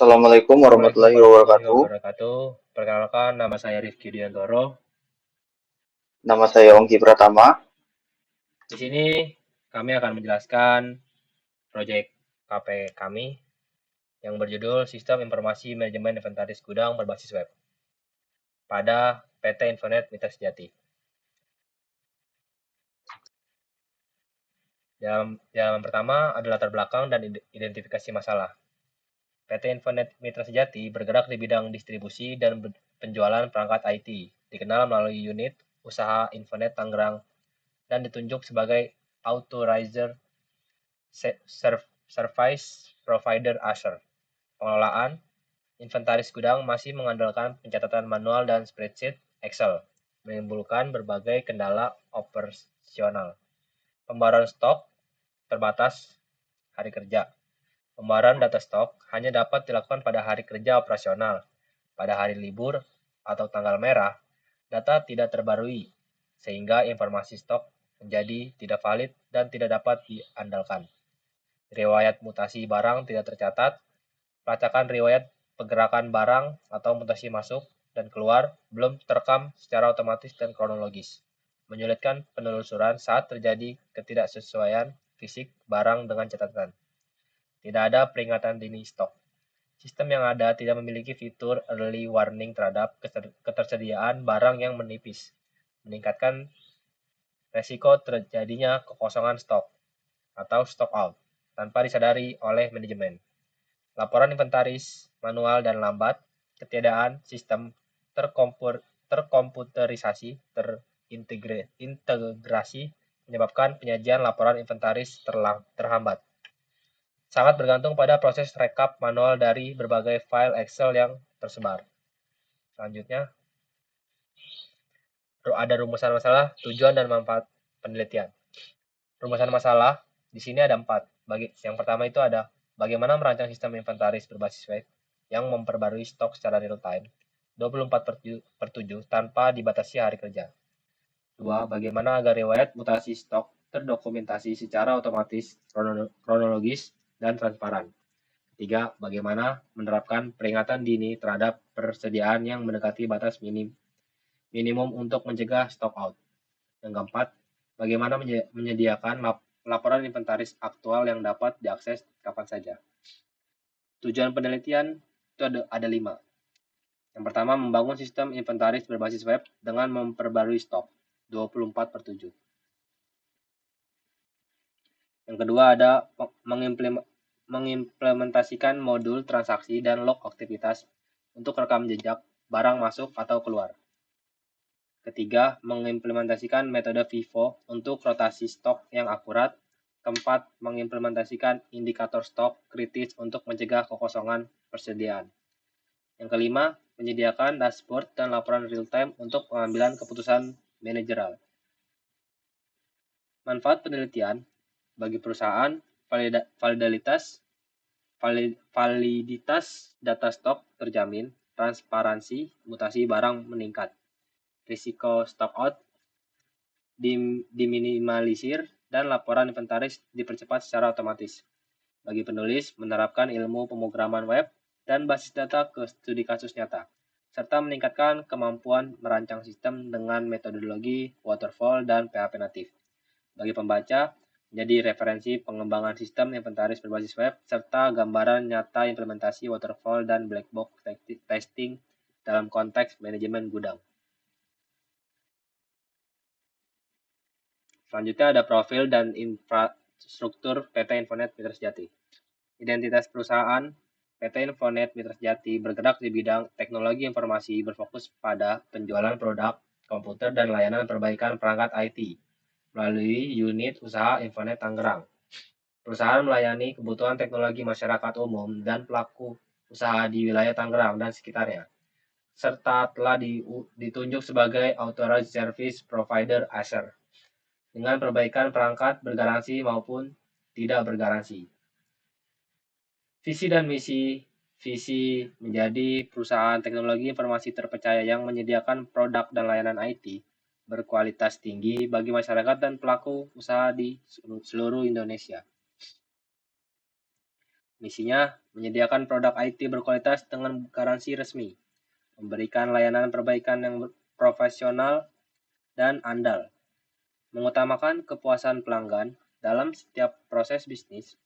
Assalamualaikum Assalamualaikum warahmatullahi warahmatullahi wabarakatuh. wabarakatuh. Perkenalkan, nama saya Rifki Diantoro. Nama saya Ongki Pratama. Di sini kami akan menjelaskan proyek KP kami yang berjudul Sistem Informasi Manajemen Inventaris Gudang Berbasis Web pada PT Infonet Mitra Sejati. Yang pertama adalah latar belakang dan identifikasi masalah. PT Infonet Mitra Sejati bergerak di bidang distribusi dan penjualan perangkat IT, dikenal melalui unit usaha Infonet Tangerang dan ditunjuk sebagai Authorizer Service Provider Azure. Pengelolaan inventaris gudang masih mengandalkan pencatatan manual dan spreadsheet Excel, menimbulkan berbagai kendala operasional. Pembaruan stok terbatas hari kerja. Pembaruan data stok hanya dapat dilakukan pada hari kerja operasional. Pada hari libur atau tanggal merah, data tidak terbarui, sehingga informasi stok menjadi tidak valid dan tidak dapat diandalkan. Riwayat mutasi barang tidak tercatat. Pelacakan riwayat pergerakan barang atau mutasi masuk dan keluar belum terekam secara otomatis dan kronologis, menyulitkan penelusuran saat terjadi ketidaksesuaian fisik barang dengan catatan. Tidak ada peringatan dini stok. Sistem yang ada tidak memiliki fitur early warning terhadap ketersediaan barang yang menipis, meningkatkan resiko terjadinya kekosongan stok atau stock out tanpa disadari oleh manajemen. Laporan inventaris manual dan lambat, ketiadaan sistem terkomputerisasi terintegrasi menyebabkan penyajian laporan inventaris terhambat. Sangat bergantung pada proses rekap manual dari berbagai file Excel yang tersebar. Selanjutnya, ada rumusan masalah, tujuan dan manfaat penelitian. Rumusan masalah di sini ada 4. Yang pertama itu ada bagaimana merancang sistem inventaris berbasis web yang memperbarui stok secara real time 24/7 tanpa dibatasi hari kerja. 2. Bagaimana agar riwayat mutasi stok terdokumentasi secara otomatis, kronologis, dan transparan. 3. Bagaimana menerapkan peringatan dini terhadap persediaan yang mendekati batas minimum untuk mencegah stock out. Yang keempat, bagaimana menyediakan laporan inventaris aktual yang dapat diakses kapan saja. Tujuan penelitian itu ada 5. Yang pertama, membangun sistem inventaris berbasis web dengan memperbarui stok 24/7. Yang kedua ada mengimplementasikan modul transaksi dan log aktivitas untuk rekam jejak barang masuk atau keluar. Ketiga, mengimplementasikan metode FIFO untuk rotasi stok yang akurat. Keempat, mengimplementasikan indikator stok kritis untuk mencegah kekosongan persediaan. Yang kelima, menyediakan dashboard dan laporan real-time untuk pengambilan keputusan manajerial. Manfaat penelitian bagi perusahaan, validitas data stok terjamin, transparansi mutasi barang meningkat, risiko stock out diminimalisir, dan laporan inventaris dipercepat secara otomatis. Bagi penulis, menerapkan ilmu pemrograman web dan basis data ke studi kasus nyata, serta meningkatkan kemampuan merancang sistem dengan metodologi waterfall dan PHP natif. Bagi pembaca, menjadi referensi pengembangan sistem inventaris berbasis web, serta gambaran nyata implementasi waterfall dan black box testing dalam konteks manajemen gudang. Selanjutnya ada profil dan infrastruktur PT Infonet Mitra Sejati. Identitas perusahaan PT Infonet Mitra Sejati bergerak di bidang teknologi informasi berfokus pada penjualan produk, komputer, dan layanan perbaikan perangkat IT melalui unit usaha Infonet Tangerang. Perusahaan melayani kebutuhan teknologi masyarakat umum dan pelaku usaha di wilayah Tangerang dan sekitarnya, serta telah ditunjuk sebagai Authorized Service Provider Azure dengan perbaikan perangkat bergaransi maupun tidak bergaransi. Visi dan misi menjadi perusahaan teknologi informasi terpercaya yang menyediakan produk dan layanan IT berkualitas tinggi bagi masyarakat dan pelaku usaha di seluruh Indonesia. Misinya menyediakan produk IT berkualitas dengan garansi resmi, memberikan layanan perbaikan yang profesional dan andal, mengutamakan kepuasan pelanggan dalam setiap proses bisnis.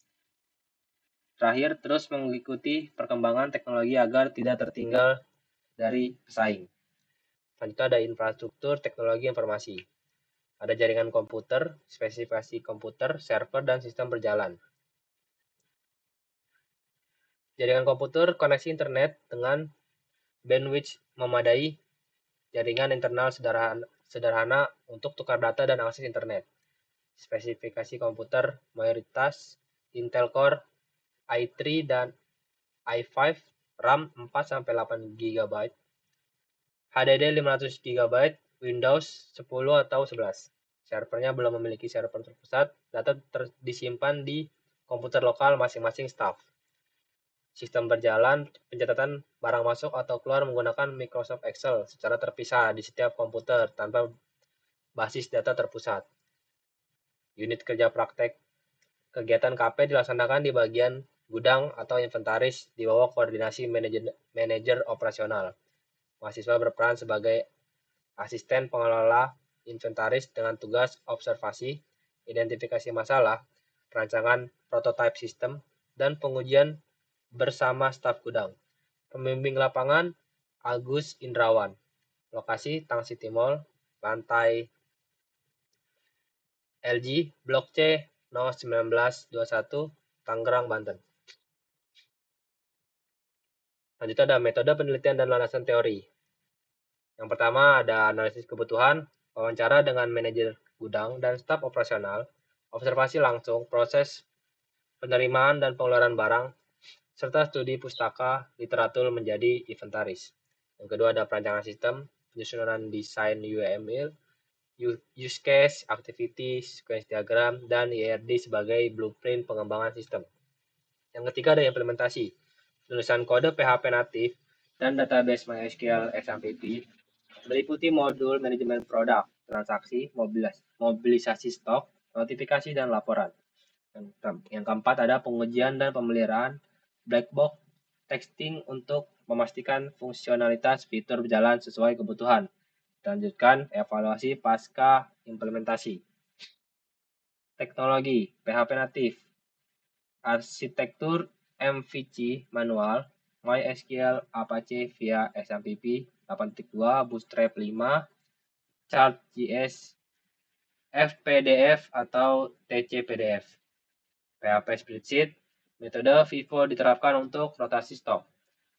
Terakhir, terus mengikuti perkembangan teknologi agar tidak tertinggal dari pesaing. Selanjutnya ada infrastruktur teknologi informasi. Ada jaringan komputer, spesifikasi komputer, server, dan sistem berjalan. Jaringan komputer koneksi internet dengan bandwidth memadai, jaringan internal sederhana untuk tukar data dan akses internet. Spesifikasi komputer mayoritas Intel Core i3 dan i5, RAM 4-8 GB, HDD 500 GB, Windows 10 atau 11. Servernya belum memiliki server terpusat, data disimpan di komputer lokal masing-masing staf. Sistem berjalan pencatatan barang masuk atau keluar menggunakan Microsoft Excel secara terpisah di setiap komputer tanpa basis data terpusat. Unit kerja praktek kegiatan KP dilaksanakan di bagian gudang atau inventaris di bawah koordinasi manajer operasional. Mahasiswa berperan sebagai asisten pengelola inventaris dengan tugas observasi, identifikasi masalah, perancangan prototipe sistem, dan pengujian bersama staf gudang. Pembimbing lapangan Agus Indrawan. Lokasi Tang City Mall, lantai LG, Blok C 01921, Tangerang, Banten. Selanjutnya ada metode penelitian dan landasan teori. Yang pertama ada analisis kebutuhan, wawancara dengan manajer gudang dan staf operasional, observasi langsung proses penerimaan dan pengeluaran barang, serta studi pustaka literatur menjadi inventaris. Yang kedua ada perancangan sistem, penyusunan desain UML, use case, activity, sequence diagram, dan IRD sebagai blueprint pengembangan sistem. Yang ketiga ada implementasi, penulisan kode PHP natif dan database MySQL XMPP, meliputi modul manajemen produk, transaksi, mobilisasi stok, notifikasi, dan laporan. Yang keempat ada pengujian dan pemeliharaan black box testing untuk memastikan fungsionalitas fitur berjalan sesuai kebutuhan. Lanjutkan evaluasi pasca implementasi. Teknologi PHP natif, arsitektur MVC manual, MySQL Apache via XMPP 8.2, Bootstrap 5, Chart.js, FPDF atau TCPDF. PHP spreadsheet, metode FIFO diterapkan untuk rotasi stok.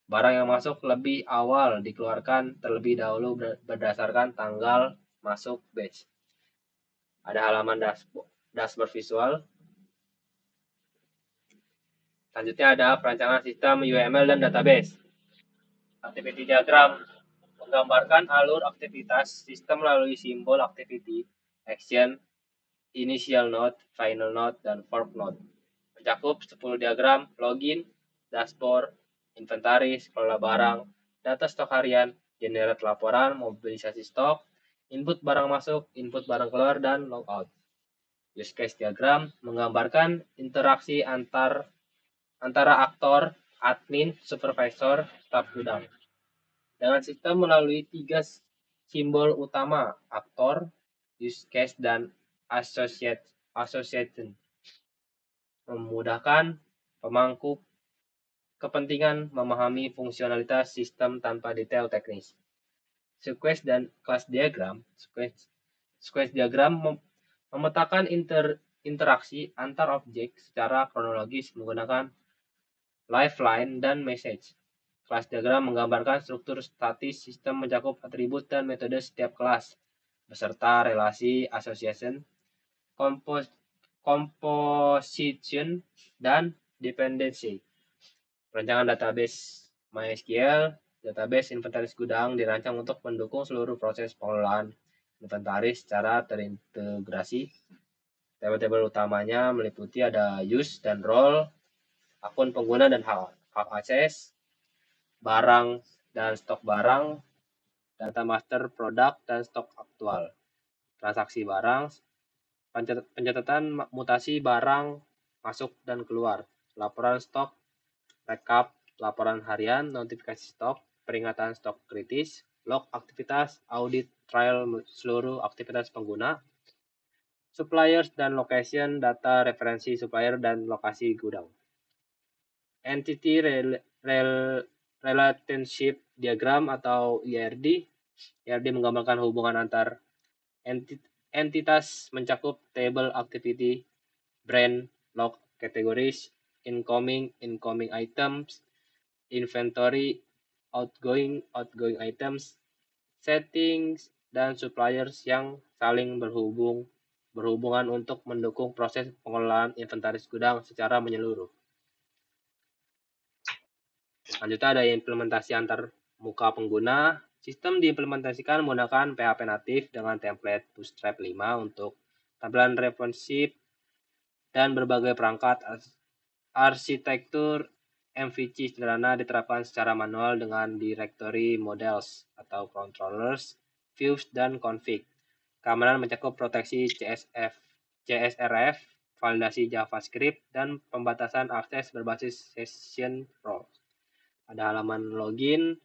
Barang yang masuk lebih awal dikeluarkan terlebih dahulu berdasarkan tanggal masuk batch. Ada halaman dashboard visual. Selanjutnya ada perancangan sistem UML dan database. Activity diagram menggambarkan alur aktivitas sistem melalui simbol activity, action, initial node, final node, dan fork node. Mencakup 10 diagram, login, dashboard, inventaris, kelola barang, data stok harian, generate laporan, mobilisasi stok, input barang masuk, input barang keluar, dan logout. Use case diagram menggambarkan interaksi antara aktor, admin, supervisor, staf gudang. Dengan sistem melalui 3 simbol utama, aktor, use case, dan association, memudahkan pemangku kepentingan memahami fungsionalitas sistem tanpa detail teknis. Sequence dan class diagram. Sequence diagram memetakan interaksi antar objek secara kronologis menggunakan lifeline dan message. Class diagram menggambarkan struktur statis sistem mencakup atribut dan metode setiap kelas, beserta relasi association, composition, dan dependency. Perancangan database MySQL, database inventaris gudang dirancang untuk mendukung seluruh proses pengelolaan inventaris secara terintegrasi. Tabel-tabel utamanya meliputi ada use dan role, akun pengguna dan hak akses, barang dan stok barang, data master produk dan stok aktual, transaksi barang, pencatatan mutasi barang masuk dan keluar, laporan stok, rekap laporan harian, notifikasi stok, peringatan stok kritis, log aktivitas, audit trial seluruh aktivitas pengguna, suppliers dan location, data referensi supplier dan lokasi gudang. Entity Relationship Diagram atau IRD. IRD menggambarkan hubungan antar entitas, mencakup table activity, brand, log, categories, incoming items, inventory, outgoing items, settings, dan suppliers yang saling berhubungan untuk mendukung proses pengelolaan inventaris gudang secara menyeluruh. Selanjutnya ada implementasi antar muka pengguna. Sistem diimplementasikan menggunakan PHP natif dengan template Bootstrap 5 untuk tampilan responsif dan berbagai perangkat. Arsitektur MVC sederhana diterapkan secara manual dengan directory models atau controllers, views, dan config. Keamanan mencakup proteksi CSRF, validasi JavaScript, dan pembatasan akses berbasis session role. Ada halaman login,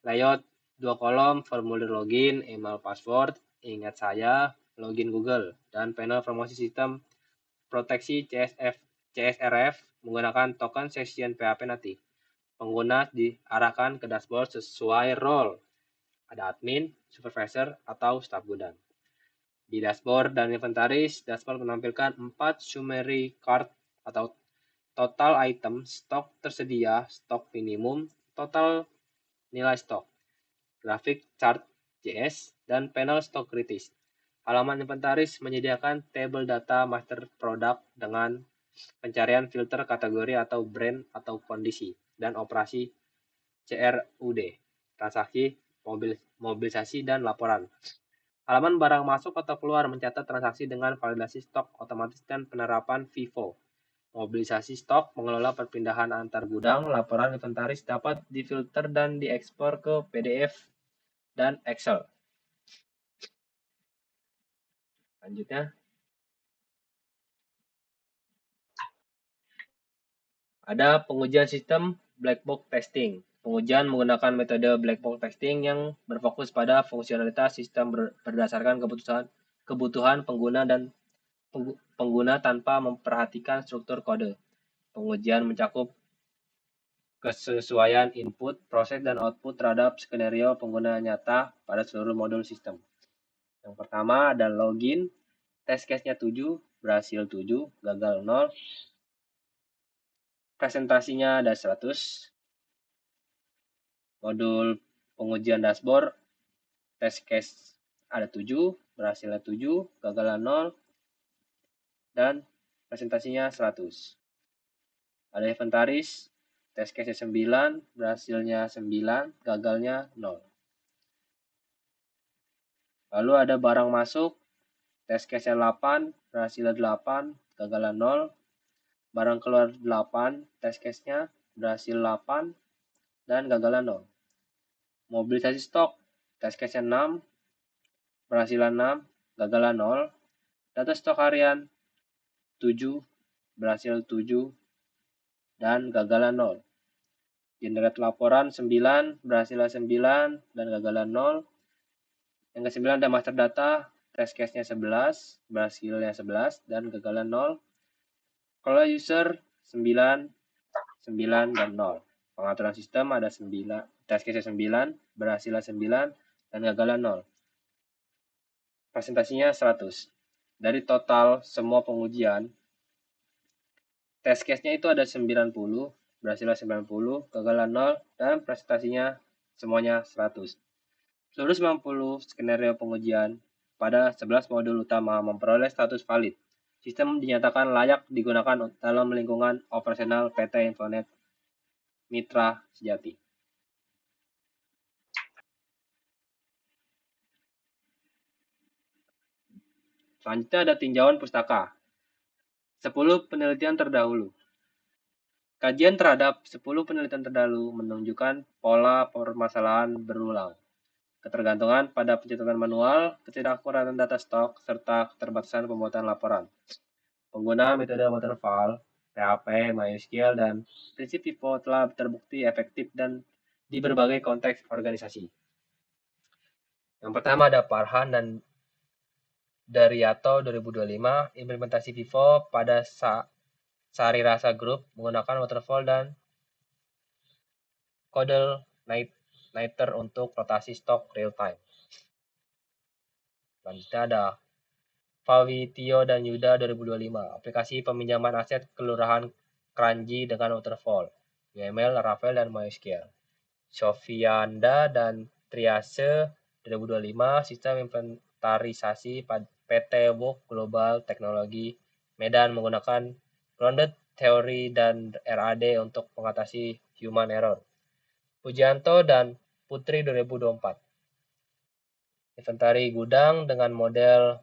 layout 2 kolom, formulir login, email password, ingat saya, login Google, dan panel promosi sistem proteksi CSRF menggunakan token session PHP natif. Pengguna diarahkan ke dashboard sesuai role. Ada admin, supervisor, atau staf gudang. Di dashboard dan inventaris, dashboard menampilkan 4 summary card atau total item, stok tersedia, stok minimum, total nilai stok, grafik chart JS, dan panel stok kritis. Halaman inventaris menyediakan tabel data master product dengan pencarian filter kategori atau brand atau kondisi, dan operasi CRUD, transaksi, mobilisasi, dan laporan. Halaman barang masuk atau keluar mencatat transaksi dengan validasi stok otomatis dan penerapan FIFO. Mobilisasi stok mengelola perpindahan antar gudang. Laporan inventaris dapat difilter dan diekspor ke PDF dan Excel. Selanjutnya, ada pengujian sistem black box testing. Pengujian menggunakan metode black box testing yang berfokus pada fungsionalitas sistem berdasarkan kebutuhan pengguna dan pengguna tanpa memperhatikan struktur kode. Pengujian mencakup kesesuaian input, proses, dan output terhadap skenario pengguna nyata pada seluruh modul sistem. Yang pertama ada login, test case-nya 7, berhasil 7, gagal 0. Presentasinya ada 100. Modul pengujian dashboard, test case ada 7, berhasilnya 7, gagal 0, dan presentasinya 100. Ada inventaris, test case 9, berhasilnya 9, gagalnya 0. Lalu ada barang masuk, test case 8, berhasilnya 8, gagalnya 0. Barang keluar 8, test case-nya berhasil 8, dan gagalnya 0. Mobilisasi stok, test case 6, berhasilnya 6, gagalnya 0. Data stok harian 7, berhasil 7, dan gagalnya 0. Generate laporan 9, berhasilnya 9, dan gagalnya 0. Yang ke-9 ada master data, test case-nya 11, berhasilnya 11, dan gagalnya 0. Kalau user 9, 9, dan 0. Pengaturan sistem ada 9, test case 9, berhasilnya 9, dan gagalnya 0. Presentasinya 100. Dari total semua pengujian, test case-nya itu ada 90, berhasilnya 90, gagalnya 0, dan presentasinya semuanya 100. Seluruh 90 skenario pengujian pada 11 modul utama memperoleh status valid. Sistem dinyatakan layak digunakan dalam lingkungan operasional PT Infonet Mitra Sejati. Selanjutnya ada tinjauan pustaka. 10 penelitian terdahulu. Kajian terhadap 10 penelitian terdahulu menunjukkan pola permasalahan berulang, ketergantungan pada pencatatan manual, ketidakakuratan data stok, serta keterbatasan pembuatan laporan. Pengguna metode waterfall, PHP, MySQL, dan prinsip FIFO telah terbukti efektif dan di berbagai konteks organisasi. Yang pertama ada Farhan dan Daryato 2025, implementasi FIFO pada Sari Rasa Group menggunakan waterfall dan Codel Nighter untuk rotasi stok real time. Selanjutnya ada Fawitio dan Yuda 2025, aplikasi peminjaman aset kelurahan Kranji dengan waterfall, YML, Laravel, dan MySQL. Sofianda dan Triase 2025, sistem inventarisasi PT Book Global Teknologi Medan menggunakan grounded theory dan RAD untuk mengatasi human error. Pujianto dan Putri 2024. Inventari gudang dengan model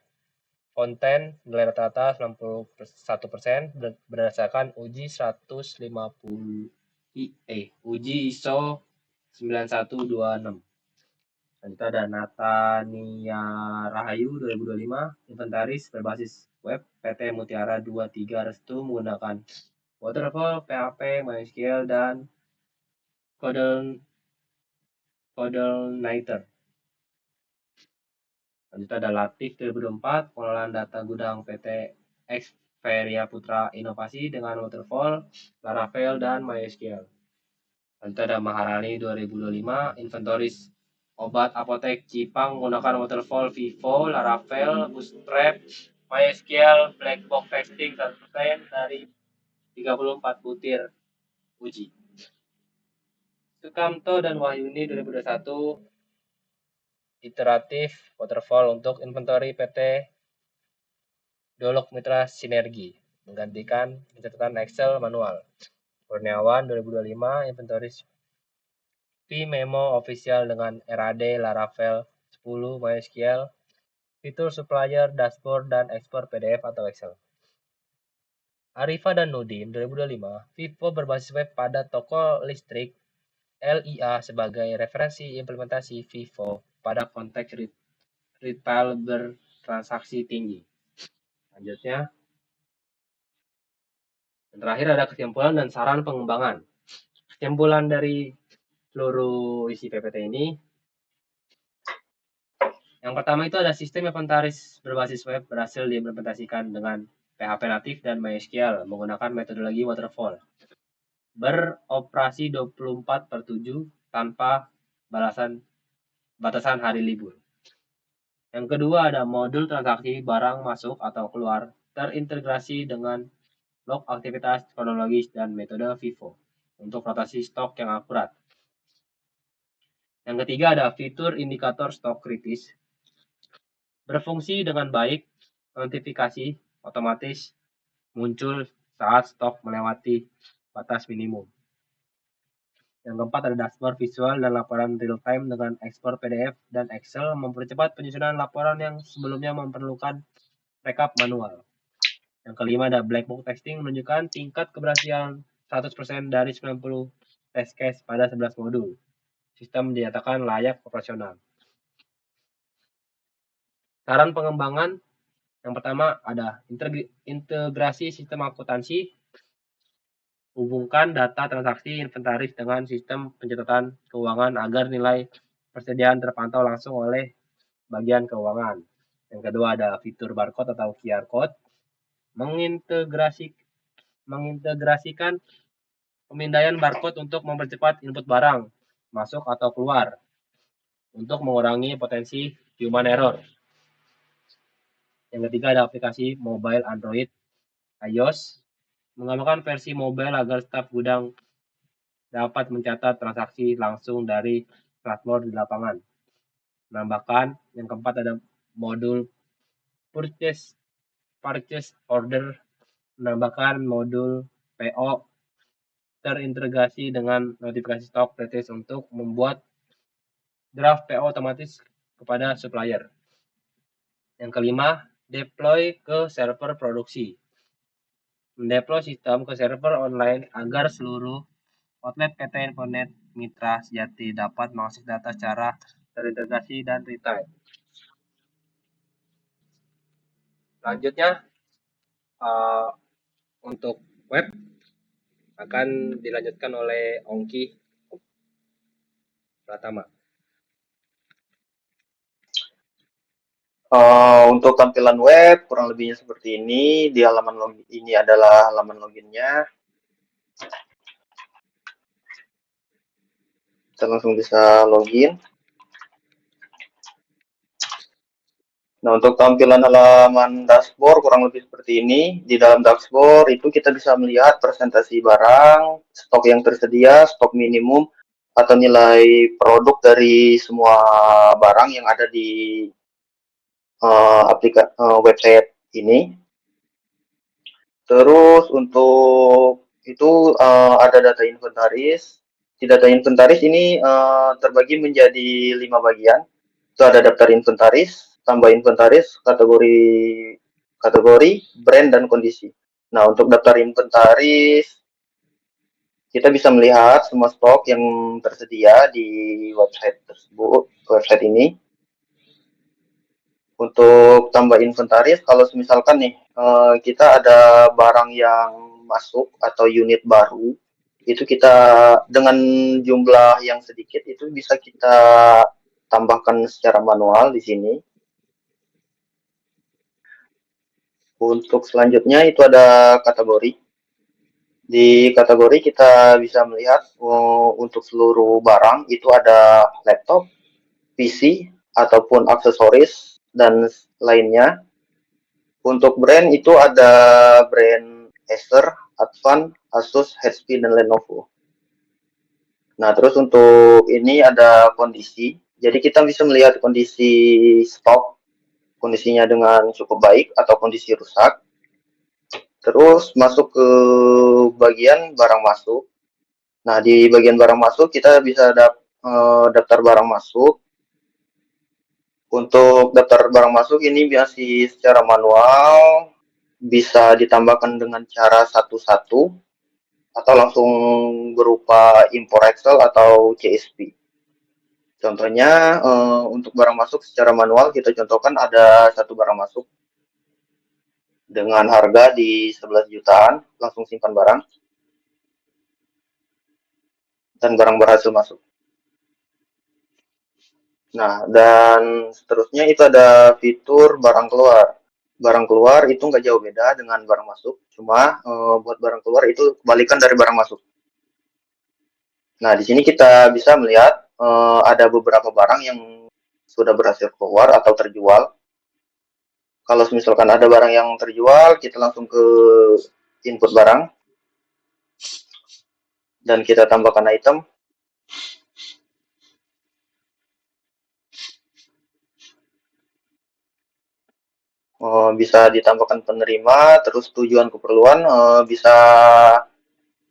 Fontaine nilai rata-rata 91% berdasarkan uji 150 uji ISO 9126. Selanjutnya ada Natania Rahayu 2025, inventaris berbasis web PT Mutiara 23 Restu menggunakan waterfall, PHP, MySQL, dan Codelniter. Selanjutnya ada Latif 2024, pengelolaan data gudang PT Xperia Putra Inovasi dengan waterfall, Laravel, dan MySQL. Selanjutnya ada Maharani 2025, inventoris obat apotek Cipang menggunakan waterfall, FIFO, Laravel, Bootstrap, MySQL, black box testing 100% dari 34 butir uji. Sukamto dan Wahyuni 2021, iteratif waterfall untuk inventory PT Dolok Mitra Sinergi, menggantikan pencatatan Excel manual. Kurniawan 2025, inventoris Vmemo official dengan RAD, Laravel 10, MySQL, fitur supplier, dashboard, dan ekspor PDF atau Excel. Arifa dan Nudin 2025, FIFO berbasis web pada toko listrik LIA sebagai referensi implementasi FIFO pada konteks retail bertransaksi tinggi. Selanjutnya, yang terakhir ada kesimpulan dan saran pengembangan. Kesimpulan dari seluruh isi PPT ini, yang pertama itu ada sistem inventaris berbasis web berhasil diimplementasikan dengan PHP natif dan MySQL menggunakan metodologi waterfall. Beroperasi 24/7 tanpa batasan hari libur. Yang kedua ada modul transaksi barang masuk atau keluar terintegrasi dengan log aktivitas kronologis dan metode FIFO untuk rotasi stok yang akurat. Yang ketiga ada fitur indikator stok kritis. Berfungsi dengan baik, notifikasi otomatis muncul saat stok melewati batas minimum. Yang keempat ada dashboard visual dan laporan real time dengan ekspor PDF dan Excel mempercepat penyusunan laporan yang sebelumnya memerlukan rekap manual. Yang kelima ada black box testing menunjukkan tingkat keberhasilan 100% dari 90 test case pada 11 modul. Sistem dinyatakan layak operasional. Saran pengembangan yang pertama ada integrasi sistem akuntansi, hubungkan data transaksi inventaris dengan sistem pencatatan keuangan agar nilai persediaan terpantau langsung oleh bagian keuangan. Yang kedua ada fitur barcode atau QR code, mengintegrasikan pemindaian barcode untuk mempercepat input barang masuk atau keluar untuk mengurangi potensi human error. Yang ketiga ada aplikasi mobile Android iOS, mengembangkan versi mobile agar staf gudang dapat mencatat transaksi langsung dari platform di lapangan. Menambahkan yang keempat ada modul purchase order, menambahkan modul PO terintegrasi dengan notifikasi stok status untuk membuat draft PO otomatis kepada supplier. Yang kelima, deploy ke server produksi. Mendeploy sistem ke server online agar seluruh outlet PT Infonet Mitra Sejati dapat mengakses data secara terintegrasi dan real time. Selanjutnya, untuk web akan dilanjutkan oleh Ongki Pratama. Untuk tampilan web kurang lebihnya seperti ini. Di halaman login ini adalah halaman loginnya. Kita langsung bisa login. Nah, untuk tampilan halaman dashboard kurang lebih seperti ini. Di dalam dashboard itu kita bisa melihat presentasi barang, stok yang tersedia, stok minimum, atau nilai produk dari semua barang yang ada di website ini. Terus untuk itu ada data inventaris. Di data inventaris ini terbagi menjadi 5 bagian. Itu ada daftar inventaris, tambah inventaris, kategori, brand, dan kondisi. Nah, untuk daftar inventaris, kita bisa melihat semua stok yang tersedia di website tersebut, website ini. Untuk tambah inventaris, kalau misalkan nih kita ada barang yang masuk atau unit baru, itu kita dengan jumlah yang sedikit itu bisa kita tambahkan secara manual di sini. Untuk selanjutnya itu ada kategori. Di kategori kita bisa melihat untuk seluruh barang itu ada laptop, PC, ataupun aksesoris dan lainnya. Untuk brand itu ada brand Acer, Advan, Asus, HP, dan Lenovo. Nah, terus untuk ini ada kondisi. Jadi kita bisa melihat kondisi stok, kondisinya dengan cukup baik atau kondisi rusak. Terus masuk ke bagian barang masuk. Nah, di bagian barang masuk kita bisa daftar barang masuk. Untuk daftar barang masuk ini masih secara manual, bisa ditambahkan dengan cara satu-satu atau langsung berupa impor Excel atau CSV. Contohnya untuk barang masuk secara manual kita contohkan ada satu barang masuk dengan harga di 11 jutaan, langsung simpan barang, dan barang berhasil masuk. Nah, dan seterusnya itu ada fitur barang keluar. Barang keluar itu nggak jauh beda dengan barang masuk, cuma buat barang keluar itu kebalikan dari barang masuk. Nah, di sini kita bisa melihat ada beberapa barang yang sudah berhasil keluar atau terjual. Kalau misalkan ada barang yang terjual, kita langsung ke input barang dan kita tambahkan item. Bisa ditambahkan penerima, terus tujuan keperluan, bisa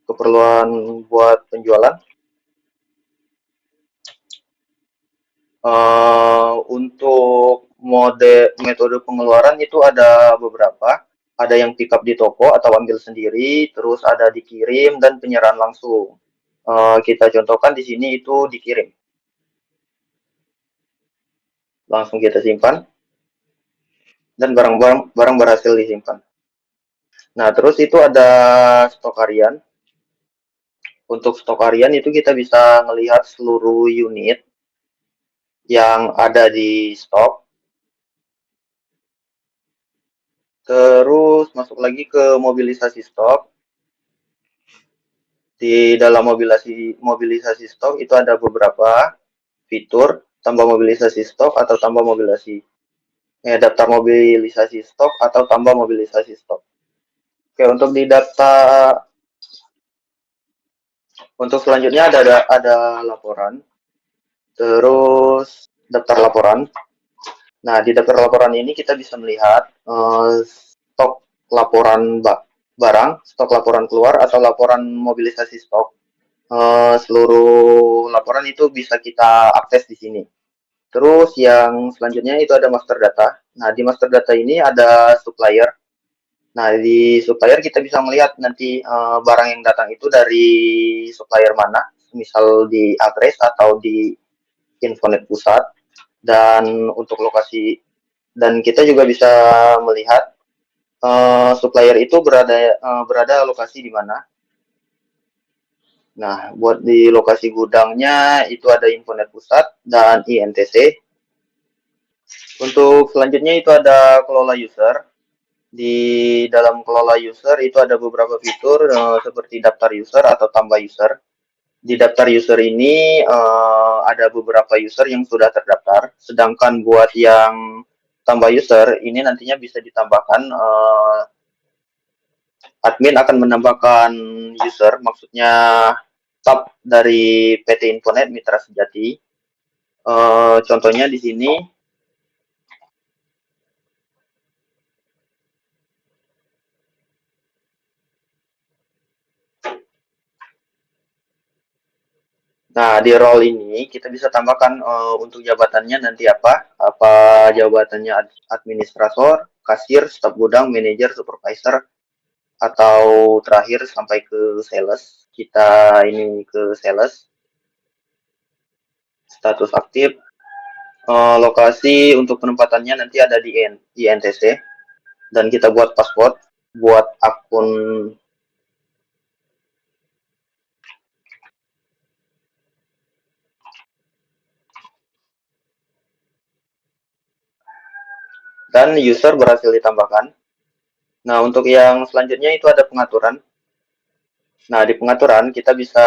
keperluan buat penjualan. Untuk metode pengeluaran itu ada beberapa. Ada yang pick up di toko atau ambil sendiri, terus ada dikirim dan penyerahan langsung. Kita contohkan di sini itu dikirim. Langsung kita simpan dan barang berhasil disimpan. Nah, terus itu ada stok harian. Untuk stok harian itu kita bisa melihat seluruh unit yang ada di stok. Terus masuk lagi ke mobilisasi stok. Di dalam mobilisasi stok itu ada beberapa fitur, tambah mobilisasi stok atau tambah daftar mobilisasi stok atau tambah mobilisasi stok. Oke, untuk di data untuk selanjutnya ada laporan, terus daftar laporan. Nah, di daftar laporan ini kita bisa melihat stok laporan barang, stok laporan keluar, atau laporan mobilisasi stok. Seluruh laporan itu bisa kita akses di sini. Terus yang selanjutnya itu ada master data. Nah, di master data ini ada supplier. Nah, di supplier kita bisa melihat nanti barang yang datang itu dari supplier mana, misal di Agres atau di Infonet Pusat. Dan untuk lokasi, dan kita juga bisa melihat supplier itu berada lokasi di mana. Nah, buat di lokasi gudangnya itu ada Infonet Pusat dan INTC. Untuk selanjutnya itu ada kelola user. Di dalam kelola user itu ada beberapa fitur seperti daftar user atau tambah user. Di daftar user ini ada beberapa user yang sudah terdaftar, sedangkan buat yang tambah user ini nantinya bisa ditambahkan admin akan menambahkan user, maksudnya tab dari PT Infonet Mitra Sejati. Contohnya di sini. Nah, di role ini kita bisa tambahkan untuk jabatannya nanti apa? Apa jabatannya administrator, kasir, staf gudang, manajer, supervisor, atau terakhir sampai ke sales. Kita ini ke sales, status aktif, lokasi untuk penempatannya nanti ada di INTC, dan kita buat password, buat akun. Dan user berhasil ditambahkan. Nah, untuk yang selanjutnya itu ada pengaturan. Nah, di pengaturan kita bisa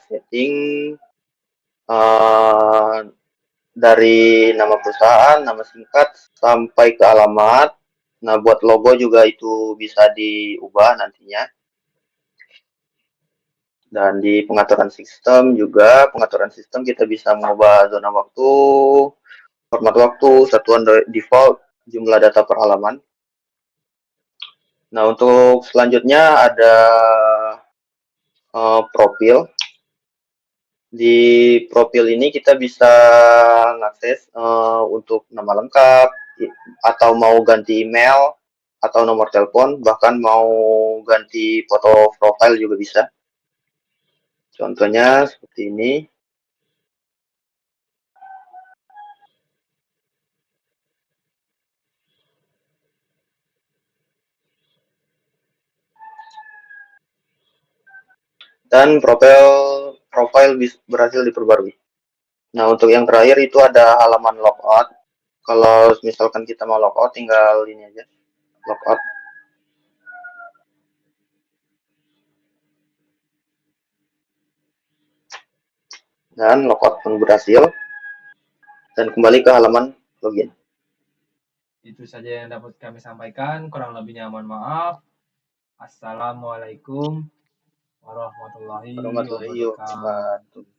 setting uh, dari nama perusahaan, nama singkat, sampai ke alamat. Nah, buat logo juga itu bisa diubah nantinya. Dan di pengaturan sistem juga, pengaturan sistem kita bisa mengubah zona waktu, format waktu, satuan default, jumlah data per halaman. Nah, untuk selanjutnya ada profil. Di profil ini kita bisa mengakses untuk nama lengkap, atau mau ganti email, atau nomor telepon, bahkan mau ganti foto profil juga bisa. Contohnya seperti ini. Dan profil berhasil diperbarui. Nah, untuk yang terakhir itu ada halaman logout. Kalau misalkan kita mau logout, tinggal ini aja, logout. Dan logout pun berhasil. Dan kembali ke halaman login. Itu saja yang dapat kami sampaikan. Kurang lebihnya mohon maaf. Assalamualaikum warahmatullahi Warahmatullahi wabarakatuh. wabarakatuh.